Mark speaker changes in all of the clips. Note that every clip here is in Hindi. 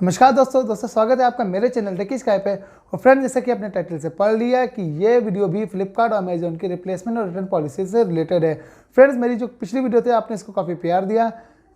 Speaker 1: नमस्कार दोस्तों स्वागत है आपका मेरे चैनल टेकी स्काई पे। और फ्रेंड्स, जैसा कि आपने टाइटल से पढ़ लिया कि ये वीडियो भी फ्लिपकार्ट और अमेजोन की रिप्लेसमेंट और रिटर्न पॉलिसी से रिलेटेड है। फ्रेंड्स, मेरी जो पिछली वीडियो थी आपने इसको काफ़ी प्यार दिया,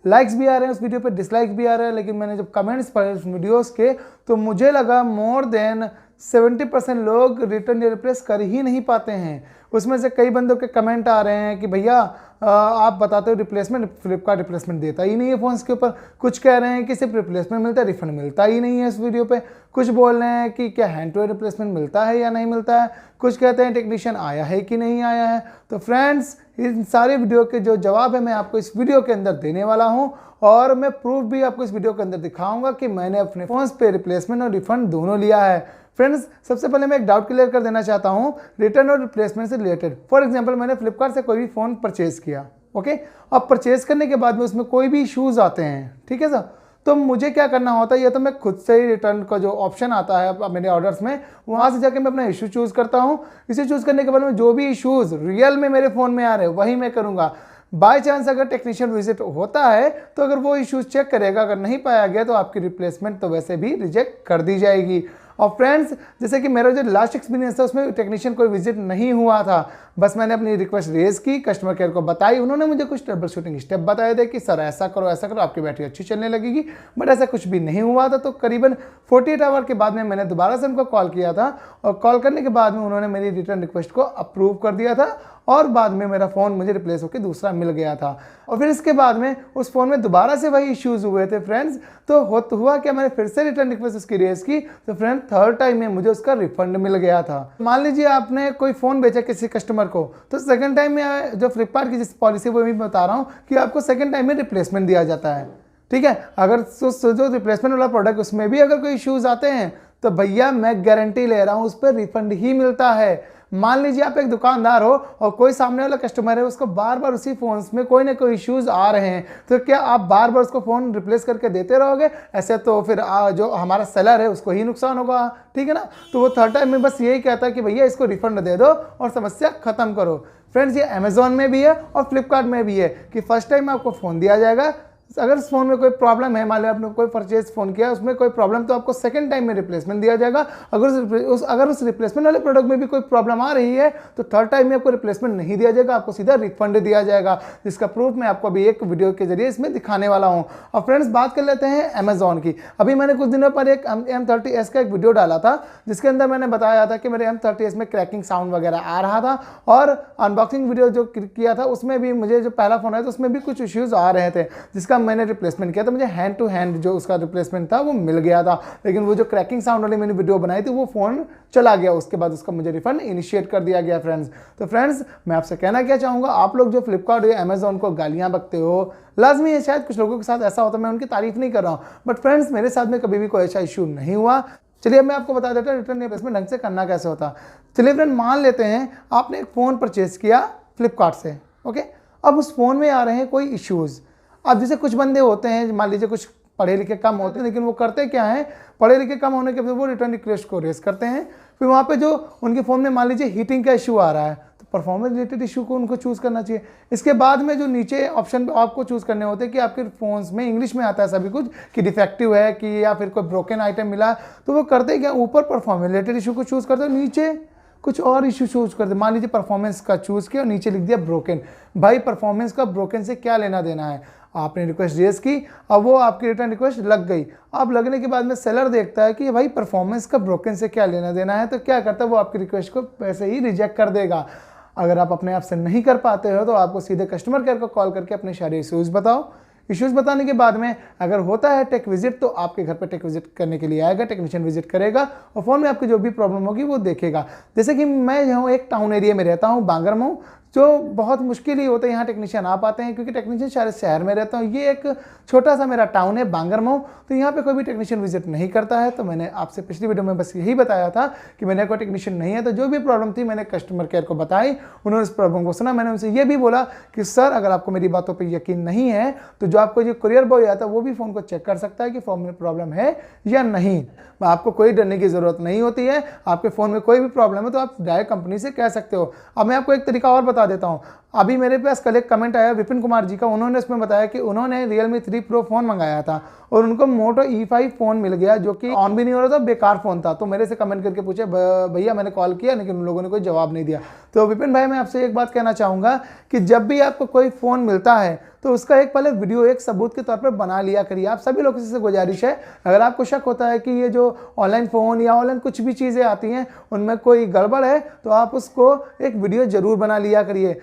Speaker 1: लाइक्स भी आ रहे हैं उस वीडियो पे, डिसलाइक भी आ रहे हैं, लेकिन मैंने जब कमेंट्स पढ़े उस वीडियोस के तो मुझे लगा मोर देन 70% लोग रिटर्न या रिप्लेस कर ही नहीं पाते हैं। उसमें से कई बंदों के कमेंट आ रहे हैं कि भैया आप बताते हो रिप्लेसमेंट, फ्लिपकार्ट रिप्लेसमेंट देता ही नहीं है फ़ोन्स के ऊपर। कुछ कह रहे हैं कि सिर्फ रिप्लेसमेंट मिलता है, रिफंड मिलता ही नहीं है इस वीडियो पे। कुछ बोल रहे हैं कि क्या हैंड टू हैंड रिप्लेसमेंट मिलता है या नहीं मिलता है। कुछ कहते हैं टेक्नीशियन आया है कि नहीं आया है। तो फ्रेंड्स, इन सारे वीडियो के जो जवाब है मैं आपको इस वीडियो के अंदर देने वाला हूँ, और मैं प्रूफ भी आपको इस वीडियो के अंदर दिखाऊंगा कि मैंने अपने फ़ोन्स पे रिप्लेसमेंट और रिफंड दोनों लिया है। फ्रेंड्स, सबसे पहले मैं एक डाउट क्लियर कर देना चाहता हूँ रिटर्न और रिप्लेसमेंट से रिलेटेड। फॉर एग्जांपल, मैंने फ्लिपकार्ट से कोई भी फ़ोन परचेज किया, ओके। अब परचेज करने के बाद में उसमें कोई भी इश्यूज़ आते हैं, ठीक है सर, तो मुझे क्या करना होता है, या तो मैं खुद से ही रिटर्न का जो ऑप्शन आता है मेरे ऑर्डर्स में, वहाँ से जाके मैं अपना इशू चूज़ करता हूँ। इसे चूज़ करने के बाद में जो भी इश्यूज़ रियल में मेरे फ़ोन में आ रहे हैं वही मैं करूँगा। बाय चांस अगर टेक्नीशियन विजिट होता है तो अगर वो इश्यूज चेक करेगा, अगर नहीं पाया गया तो आपकी रिप्लेसमेंट तो वैसे भी रिजेक्ट कर दी जाएगी। और फ्रेंड्स, जैसे कि मेरा जो लास्ट एक्सपीरियंस था उसमें टेक्नीशियन कोई विजिट नहीं हुआ था, बस मैंने अपनी रिक्वेस्ट रेज की, कस्टमर केयर को बताई, उन्होंने मुझे कुछ ट्रबल शूटिंग स्टेप बताए थे कि सर ऐसा करो आपकी बैटरी अच्छी चलने लगेगी, बट ऐसा कुछ भी नहीं हुआ था। तो करीबन 48 आवर के बाद में मैंने दोबारा से उनको कॉल किया था, और कॉल करने के बाद में उन्होंने मेरी रिटर्न रिक्वेस्ट को अप्रूव कर दिया था, और बाद में मेरा फ़ोन मुझे रिप्लेस होकर दूसरा मिल गया था। और फिर इसके बाद में उस फ़ोन में दोबारा से वही इश्यूज़ हुए थे फ्रेंड्स। तो हुआ क्या, मैंने फिर से रिटर्न रिक्वेस्ट उसकी रेज की, तो फ्रेंड थर्ड टाइम में मुझे उसका रिफंड मिल गया था। मान लीजिए आपने कोई फ़ोन बेचा किसी कस्टमर को, तो सेकंड टाइम में जो फ्लिपकार्ट की जिस पॉलिसी वो मैं बता रहा हूँ कि आपको सेकंड टाइम में रिप्लेसमेंट दिया जाता है, ठीक है। अगर जो रिप्लेसमेंट वाला प्रोडक्ट उसमें भी अगर कोई इश्यूज़ आते हैं तो भैया मैं गारंटी ले रहा हूँ उस पर रिफंड ही मिलता है। मान लीजिए आप एक दुकानदार हो और कोई सामने वाला कस्टमर है, उसको बार बार उसी फ़ोन में कोई ना कोई इश्यूज़ आ रहे हैं, तो क्या आप बार बार उसको फ़ोन रिप्लेस करके देते रहोगे? ऐसे तो फिर जो हमारा सेलर है उसको ही नुकसान होगा, ठीक है ना। तो वो थर्ड टाइम में बस यही कहता है कि भैया इसको रिफंड दे दो और समस्या ख़त्म करो। फ्रेंड्स, ये अमेजोन में भी है और फ्लिपकार्ट में भी है कि फर्स्ट टाइम आपको फ़ोन दिया जाएगा, अगर उस फोन में कोई प्रॉब्लम है, मान लो आपने कोई परचेज फोन किया उसमें कोई प्रॉब्लम, तो आपको सेकंड टाइम में रिप्लेसमेंट दिया जाएगा। अगर उस रिप्लेसमेंट वाले प्रोडक्ट में भी कोई प्रॉब्लम आ रही है तो थर्ड टाइम में आपको रिप्लेसमेंट नहीं दिया जाएगा, आपको सीधा रिफंड दिया जाएगा, जिसका प्रूफ मैं आपको अभी एक वीडियो के जरिए इसमें दिखाने वाला हूँ। और फ्रेंड्स, बात कर लेते हैं अमेजोन की। अभी मैंने कुछ दिनों पर एक M30s का एक वीडियो डाला था, जिसके अंदर मैंने बताया था कि मेरे M30s में क्रैकिंग साउंड वगैरह आ रहा था, और अनबॉक्सिंग वीडियो जो किया था उसमें भी मुझे जो पहला फोन है तो उसमें भी कुछ इश्यूज आ रहे थे, जिसका मैंने रिप्लेसमेंट किया तो मुझे हैंड टू हैंड जो उसका रिप्लेसमेंट था वो मिल गया था। लेकिन वो जो क्रैकिंग साउंड वाली मैंने वीडियो बनाई थी वो फोन चला गया, उसके बाद उसका मुझे रिफंड इनिशिएट कर दिया गया फ्रेंड्स। तो फ्रेंड्स, मैं आपसे कहना क्या चाहूँगा, आप लोग जो फ्लिपकार्ट या अमेजोन को गालियाँ बकते हो, लाजमी है शायद कुछ लोगों के साथ ऐसा होता है, मैं उनकी तारीफ नहीं कर रहा हूँ, बट फ्रेंड्स मेरे साथ में कभी भी कोई ऐसा इशू नहीं हुआ। चलिए मैं आपको बता देता हूँ रिटर्न रिप्लेसमेंट ढंग से करना कैसे होता। चलिए फ्रेंड, मान लेते हैं आपने एक फ़ोन परचेज किया फ्लिपकार्ट से, ओके। अब उस फ़ोन में आ रहे हैं कोई इश्यूज़। अब जैसे कुछ बंदे होते हैं, मान लीजिए कुछ पढ़े लिखे कम होते हैं, लेकिन वो करते क्या हैं, पढ़े लिखे कम होने के बाद वो रिटर्न रिक्वेस्ट को रेस करते हैं। फिर वहाँ पे जो उनके फ़ोन में मान लीजिए हीटिंग का इशू आ रहा है, तो परफॉर्मेंस रिलेटेड इशू को उनको चूज़ करना चाहिए। इसके बाद में जो नीचे ऑप्शन आपको चूज़ करने होते हैं कि आपके फ़ोन्स में इंग्लिश में आता है सभी कुछ कि डिफेक्टिव है कि या फिर कोई ब्रोकन आइटम मिला, तो वो करते क्या, ऊपर परफॉर्मेंस रिलेटेड इशू को चूज़ करते हैं, नीचे कुछ और इशू चूज कर दे। मान लीजिए परफॉर्मेंस का चूज किया और नीचे लिख दिया ब्रोकन। भाई परफॉर्मेंस का ब्रोकन से क्या लेना देना है, आपने रिक्वेस्ट रेज की, अब वो आपकी रिटर्न रिक्वेस्ट लग गई। अब लगने के बाद में सेलर देखता है कि भाई परफॉर्मेंस का ब्रोकन से क्या लेना देना है, तो क्या करता है, वो आपकी रिक्वेस्ट को वैसे ही रिजेक्ट कर देगा। अगर आप अपने आप से नहीं कर पाते हो तो आपको सीधे कस्टमर केयर को कॉल करके अपने सारे इश्यूज़ बताओ। इश्यूज़ बताने के बाद में अगर होता है टेक विजिट, तो आपके घर पर टेक विजिट करने के लिए आएगा, टेक्नीशियन विजिट करेगा और फ़ोन में आपकी जो भी प्रॉब्लम होगी वो देखेगा। जैसे कि मैं जो हूँ एक टाउन एरिया में रहता हूँ, बांगरमऊ, जो बहुत मुश्किल ही होता है यहाँ टेक्नीशियन आ पाते हैं, क्योंकि टेक्नीशियन सारे शहर में रहता हूँ। ये एक छोटा सा मेरा टाउन है बांगरमऊ, तो यहाँ पे कोई भी टेक्नीशियन विजिट नहीं करता है। तो मैंने आपसे पिछली वीडियो में बस यही बताया था कि मैंने कोई टेक्नीशियन नहीं है, तो जो भी प्रॉब्लम थी मैंने कस्टमर केयर को बताई, उन्होंने इस प्रॉब्लम को सुना। मैंने उनसे ये भी बोला कि सर अगर आपको मेरी बातों पर यकीन नहीं है तो जो आपको जो कुरियर बॉय आता है वो भी फ़ोन को चेक कर सकता है कि फ़ोन में प्रॉब्लम है या नहीं। आपको कोई डरने की ज़रूरत नहीं होती है। आपके फ़ोन में कोई भी प्रॉब्लम है तो आप डायरेक्ट कंपनी से कह सकते हो। अब मैं आपको एक तरीका और बता बता देता हूँ। अभी मेरे पास कल एक कमेंट आया विपिन कुमार जी का, उन्होंने इसमें बताया कि उन्होंने Realme 3 Pro फ़ोन मंगाया था और उनको Moto E5 फ़ोन मिल गया जो कि ऑन भी नहीं हो रहा था, बेकार फ़ोन था। तो मेरे से कमेंट करके पूछे भैया मैंने कॉल किया लेकिन उन लोगों ने कोई जवाब नहीं दिया। तो विपिन भाई मैं आपसे एक बात कहना चाहूँगा कि जब भी आपको कोई फ़ोन मिलता है तो उसका एक पहले वीडियो एक सबूत के तौर पर बना लिया करिए। आप सभी लोगों से गुजारिश है, अगर आपको शक होता है कि ये जो ऑनलाइन फ़ोन या ऑनलाइन कुछ भी चीज़ें आती हैं उनमें कोई गड़बड़ है तो आप उसको एक वीडियो ज़रूर बना लिया करिए,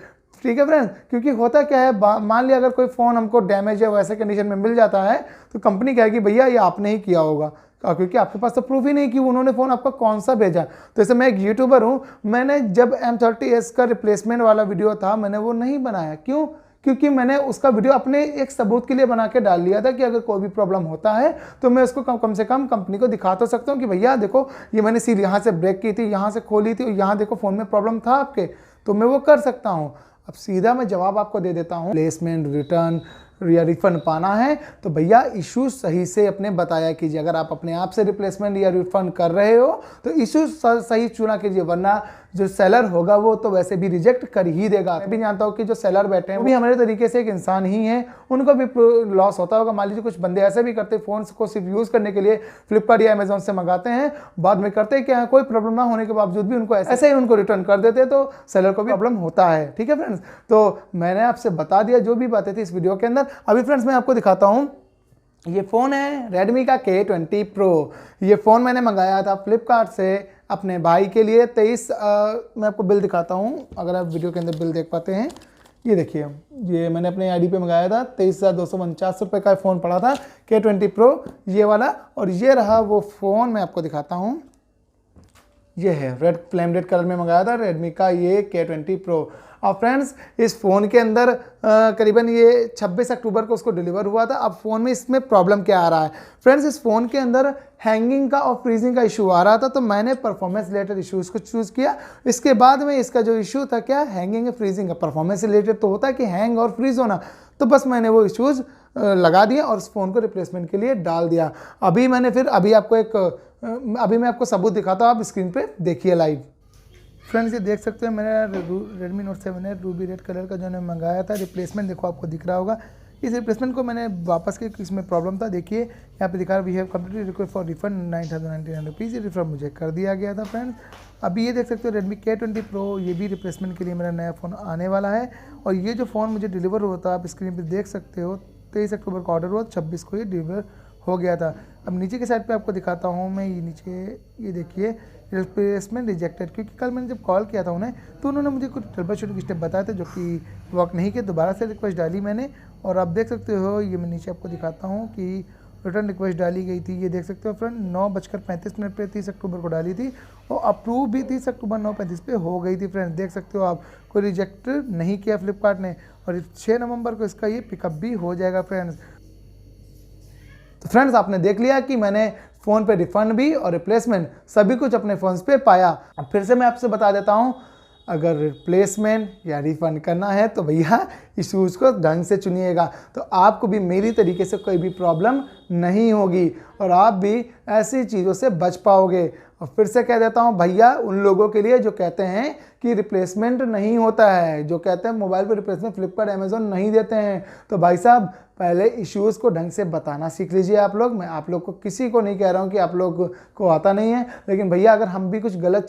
Speaker 1: ठीक है फ्रेंड्स। क्योंकि होता क्या है, मान लिया अगर कोई फ़ोन हमको डैमेज है वैसे कंडीशन में मिल जाता है तो कंपनी कहेगी भैया ये आपने ही किया होगा, क्योंकि आपके पास तो प्रूफ ही नहीं कि उन्होंने फ़ोन आपका कौन सा भेजा। तो जैसे मैं एक यूट्यूबर हूँ, मैंने जब M30s का रिप्लेसमेंट वाला वीडियो था मैंने वो नहीं बनाया। क्यों? क्योंकि मैंने उसका वीडियो अपने एक सबूत के लिए बना के डाल लिया था कि अगर कोई भी प्रॉब्लम होता है तो मैं उसको कम से कम कंपनी को दिखा तो सकता हूँ कि भैया देखो ये मैंने सील यहाँ से ब्रेक की थी, यहाँ से खोली थी, यहाँ देखो फ़ोन में प्रॉब्लम था आपके, तो मैं वो कर सकता हूँ। अब सीधा मैं जवाब आपको दे देता हूँ। प्लेसमेंट, रिटर्न या रिफंड पाना है तो भैया इशू सही से अपने बताया कीजिए। अगर आप अपने आप से रिप्लेसमेंट या रिफंड कर रहे हो तो इशू सही चुना कीजिए, वरना जो सेलर होगा वो तो वैसे भी रिजेक्ट कर ही देगा। मैं भी जानता हूँ कि जो सेलर बैठे हैं वो भी हमारे तरीके से एक इंसान ही है, उनको भी लॉस होता होगा। मान लीजिए कुछ बंदे ऐसे भी करते हैं, फ़ोन को सिर्फ यूज़ करने के लिए फ्लिपकार्ट या अमेजोन से मंगाते हैं, बाद में करते क्या है कोई प्रॉब्लम ना होने के बावजूद भी उनको ऐसे ही उनको रिटर्न कर देते हैं, तो सेलर को भी प्रॉब्लम होता है, ठीक है फ्रेंड्स। तो मैंने आपसे बता दिया जो भी बातें थी इस वीडियो के अंदर। अभी फ्रेंड्स मैं आपको दिखाता हूँ, ये फ़ोन है Redmi का K20 Pro। ये फ़ोन मैंने मंगाया था फ्लिपकार्ट से अपने भाई के लिए। 23 मैं आपको बिल दिखाता हूँ, अगर आप वीडियो के अंदर बिल देख पाते हैं। ये देखिए, ये मैंने अपने आईडी पे मंगाया था, 23,249 रुपये का फ़ोन पड़ा था K20 Pro ये वाला। और ये रहा वो फ़ोन, मैं आपको दिखाता हूँ, ये है रेड कलर में मंगाया था Redmi का ये K20 Pro। और फ्रेंड्स इस फ़ोन के अंदर करीबन ये 26 अक्टूबर को उसको डिलीवर हुआ था। अब फ़ोन में इसमें प्रॉब्लम क्या आ रहा है फ्रेंड्स, इस फ़ोन के अंदर हैंगिंग का और फ्रीजिंग का इशू आ रहा था, तो मैंने परफॉर्मेंस रिलेटेड इशूज़ को चूज़ किया। इसके बाद में इसका जो इशू था क्या, हैंगिंग या फ्रीजिंग का। परफॉर्मेंस रिलेटेड तो होता है कि हैंग और फ्रीज होना, तो बस मैंने वो इशूज़ लगा दिया और उस फ़ोन को रिप्लेसमेंट के लिए डाल दिया। अभी मैं आपको सबूत दिखाता हूँ, आप स्क्रीन पे देखिए लाइव। फ्रेंड्स ये देख सकते हैं मैंने Redmi Note 7 है रूबी रेड कलर का जो मैंने मंगाया था। रिप्लेसमेंट देखो आपको दिख रहा होगा। इस रिप्लेसमेंट को मैंने वापस के, इसमें प्रॉब्लम था, देखिए यहाँ पे दिखा रहा है we have completed request for refund 9,099 rupees. ये रिफंड मुझे कर दिया गया था फ्रेंड्स। अभी ये देख सकते हो Redmi K20 Pro, ये भी रिप्लेसमेंट के लिए मेरा नया फ़ोन आने वाला है। और ये जो फ़ोन मुझे डिलीवर हुआ था आप स्क्रीन पर देख सकते हो, 23 अक्टूबर का ऑर्डर हुआ, 26 को ये डिलीवर हो गया था। अब नीचे के साइड पे आपको दिखाता हूँ मैं, ये नीचे ये देखिए रिप्लेसमेंट रिजेक्टेड, क्योंकि कल मैंने जब कॉल किया था उन्हें तो उन्होंने मुझे कुछ ट्रबल शूटिंग स्टेप बताए थे जो कि वर्क नहीं किए। दोबारा से रिक्वेस्ट डाली मैंने और आप देख सकते हो, ये मैं नीचे आपको दिखाता हूँ कि रिटर्न रिक्वेस्ट डाली गई थी। ये देख सकते हो फ्रेंड 9:35 पे 30 अक्टूबर को डाली थी और अप्रूव भी 30 अक्टूबर 9:35 पे हो गई थी फ्रेंड्स। देख सकते हो आप, कोई रिजेक्ट नहीं किया फ्लिपकार्ट ने। और 6 नवंबर को इसका ये पिकअप भी हो जाएगा फ्रेंड्स। तो फ्रेंड्स आपने देख लिया कि मैंने फ़ोन पे रिफ़ंड भी और रिप्लेसमेंट सभी कुछ अपने फ़ोन्स पे पाया। अब फिर से मैं आपसे बता देता हूँ, अगर रिप्लेसमेंट या रिफ़ंड करना है तो भैया इशूज़ को ढंग से चुनिएगा, तो आपको भी मेरी तरीके से कोई भी प्रॉब्लम नहीं होगी और आप भी ऐसी चीज़ों से बच पाओगे। और फिर से कह देता हूँ भैया, उन लोगों के लिए जो कहते हैं कि रिप्लेसमेंट नहीं होता है, जो कहते हैं मोबाइल पर रिप्लेसमेंट फ्लिपकार्ट अमेजोन नहीं देते हैं, तो भाई साहब पहले इश्यूज़ को ढंग से बताना सीख लीजिए आप लोग। मैं आप लोग को किसी को नहीं कह रहा हूँ कि आप लोग को आता नहीं है, लेकिन भैया अगर हम भी कुछ गलत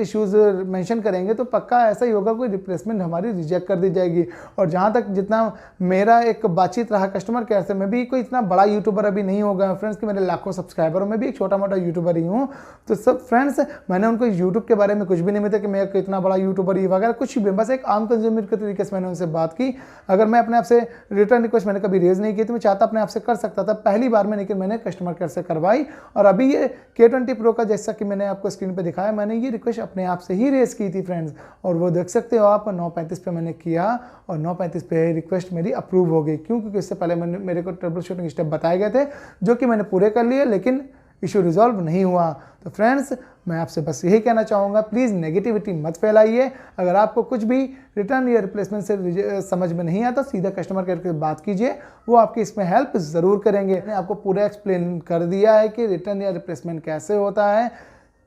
Speaker 1: इश्यूज़ मेंशन करेंगे तो पक्का ऐसा ही होगा, कोई रिप्लेसमेंट हमारी रिजेक्ट कर दी जाएगी। और जहाँ तक जितना मेरा एक बातचीत रहा कस्टमर केयर से, मैं भी कोई इतना बड़ा यूट्यूबर अभी नहीं हो गया फ्रेंड्स कि मेरे लाखों सब्सक्राइबर, मैं भी एक छोटा मोटा यूट्यूबर ही हूँ। तो सब फ्रेंड्स मैंने उनको यूट्यूब के बारे में कुछ भी नहीं बताया कि मैं इतना बड़ा यूट्यूबर ही वगैरह कुछ भी, बस एक आम कंज्यूमर के तरीके से मैंने उनसे बात की। अगर मैं अपने आप से रिटर्न रिक्वेस्ट मैंने कभी रेज नहीं की थी, मैं चाहता अपने आप से कर सकता था पहली बार में, लेकिन मैंने कस्टमर केयर से करवाई। और अभी ये K20 Pro का जैसा कि मैंने आपको स्क्रीन पे दिखाया, मैंने ये रिक्वेस्ट अपने आप से ही रेज की थी फ्रेंड्स। और वो देख सकते हो आप 9:35 पे मैंने किया और 9:35 पे रिक्वेस्ट मेरी अप्रूव हो गई। क्यों? क्योंकि इससे पहले मेरे को ट्रबल शूटिंग स्टेप बताए गए थे जो कि मैंने पूरे कर लिए, लेकिन इशू रिजॉल्व नहीं हुआ। तो फ्रेंड्स मैं आपसे बस यही कहना चाहूँगा, प्लीज़ नेगेटिविटी मत फैलाइए। अगर आपको कुछ भी रिटर्न या रिप्लेसमेंट से समझ में नहीं आता, सीधा कस्टमर केयर के बात कीजिए, वो आपकी इसमें हेल्प ज़रूर करेंगे। मैंने आपको पूरा एक्सप्लेन कर दिया है कि रिटर्न या रिप्लेसमेंट कैसे होता है।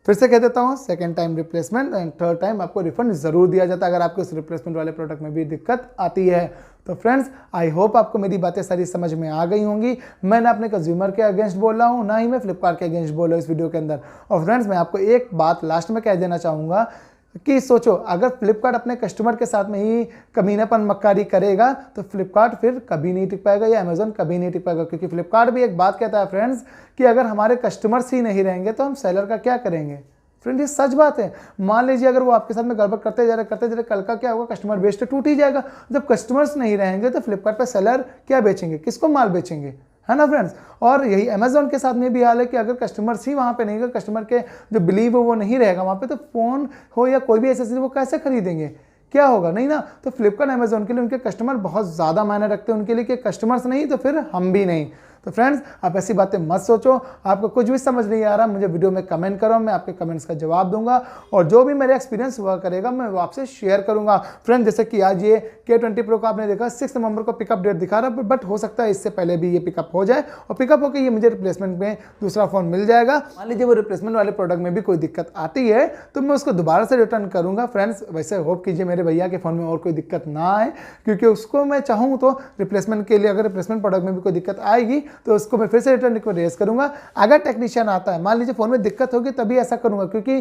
Speaker 1: फिर से कह देता हूँ, second time replacement and third time आपको रिफंड ज़रूर दिया जाता है अगर आपको उस रिप्लेसमेंट वाले प्रोडक्ट में भी दिक्कत आती है। तो फ्रेंड्स, आई होप आपको मेरी बातें सारी समझ में आ गई होंगी। मैं ना अपने कंज्यूमर के अगेंस्ट बोल रहा हूँ, ना ही मैं फ्लिपकार्ट के अगेंस्ट बोल रहा हूँ इस वीडियो के अंदर। और फ्रेंड्स, मैं आपको एक बात लास्ट में कह देना चाहूँगा कि सोचो, अगर फ्लिपकार्ट अपने कस्टमर के साथ में ही कमीनापन मक्कारी करेगा तो फ्लिपकार्ट फिर कभी नहीं टिक पाएगा या अमेजोन कभी नहीं टिक पाएगा। क्योंकि फ्लिपकार्ट भी एक बात कहता है फ्रेंड्स कि अगर हमारे कस्टमर्स ही नहीं रहेंगे तो हम सेलर का क्या करेंगे। फ्रेंड, ये सच बात है। मान लीजिए अगर वो आपके साथ में गड़बड़ करते जा रहे कल का क्या होगा, कस्टमर बेस तो टूट ही जाएगा। जब कस्टमर्स नहीं रहेंगे तो फ्लिपकार्ट पर सेलर क्या बेचेंगे, किसको माल बेचेंगे, है ना फ्रेंड्स। और यही अमेजोन के साथ में भी हाल है कि अगर कस्टमर्स ही वहाँ पे नहीं, अगर कस्टमर के जो बिलीव है वो नहीं रहेगा वहाँ पे, तो फ़ोन हो या कोई भी एक्सेसरी वो कैसे खरीदेंगे, क्या होगा, नहीं ना। तो फ्लिपकार्ट अमेजोन के लिए उनके कस्टमर बहुत ज़्यादा मायने रखते हैं उनके लिए, कि कस्टमर्स नहीं तो फिर हम भी नहीं। तो फ्रेंड्स, आप ऐसी बातें मत सोचो। आपको कुछ भी समझ नहीं आ रहा, मुझे वीडियो में कमेंट करो, मैं आपके कमेंट्स का जवाब दूंगा और जो भी मेरा एक्सपीरियंस हुआ करेगा मैं वो आपसे शेयर करूंगा। फ्रेंड्स, जैसे कि आज ये K20 Pro का आपने देखा 6 नवंबर को पिकअप डेट दिखा रहा है, बट हो सकता है इससे पहले भी ये पिकअप हो जाए और पिकअप होकर ये मुझे रिप्लेसमेंट में दूसरा फ़ोन मिल जाएगा। मान लीजिए वो रिप्लेसमेंट वाले प्रोडक्ट में भी कोई दिक्कत आती है तो मैं उसको दोबारा से रिटर्न करूंगा। फ्रेंड्स, वैसे होप कीजिए मेरे भैया के फ़ोन में और कोई दिक्कत ना आए, क्योंकि उसको मैं चाहूँ तो रिप्लेसमेंट के लिए, अगर रिप्लेसमेंट प्रोडक्ट में भी कोई दिक्कत आएगी तो उसको मैं फिर से रिटर्न रिक्वेस्ट रेज करूंगा। अगर टेक्नीशियन आता है, मान लीजिए फ़ोन में दिक्कत होगी, तभी ऐसा करूंगा। क्योंकि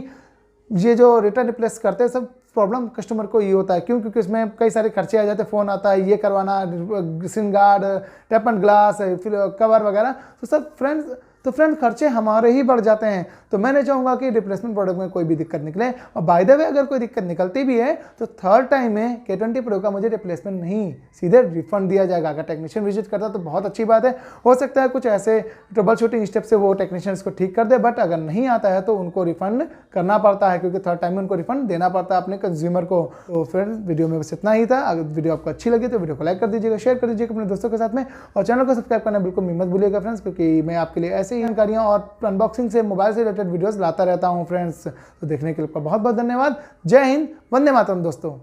Speaker 1: ये जो रिटर्न रिप्लेस करते हैं सब प्रॉब्लम कस्टमर को ये होता है, क्यों, क्योंकि उसमें कई सारे खर्चे आ जाते हैं। फ़ोन आता है, ये करवाना, screen guard, tap and glass, फिर कवर वगैरह, तो सब फ्रेंड्स खर्चे हमारे ही बढ़ जाते हैं। तो मैंने चाहूँगा कि रिप्लेसमेंट प्रोडक्ट में कोई भी दिक्कत निकले। और बाय द वे, अगर कोई दिक्कत निकलती भी है तो थर्ड टाइम में K20 Pro का मुझे रिप्लेसमेंट नहीं, सीधे रिफंड दिया जाएगा। अगर टेक्नीशियन विजिट करता तो बहुत अच्छी बात है। हो सकता है कुछ ऐसे ट्रबल शूटिंग स्टेप से वो टेक्नीशियन इसको ठीक कर दे, बट अगर नहीं आता है तो उनको रिफंड करना पड़ता है, क्योंकि थर्ड टाइम में उनको रिफंड देना पड़ता है अपने कंज्यूमर को। तो फ्रेंड्स, वीडियो में बस इतना ही था। अगर वीडियो आपको अच्छी लगी तो वीडियो को लाइक कर दीजिएगा, शेयर कर दीजिएगा अपने दोस्तों के साथ में, और चैनल को सब्सक्राइब करना बिल्कुल मत भूलिएगा फ्रेंड्स, क्योंकि मैं आपके लिए ऐसे ही जानकारियाँ और अनबॉक्सिंग से, मोबाइल से रिलेटेड वीडियोस लाता रहता हूं फ्रेंड्स। तो देखने के लिए बहुत बहुत धन्यवाद। जय हिंद, वंदे मातरम दोस्तों।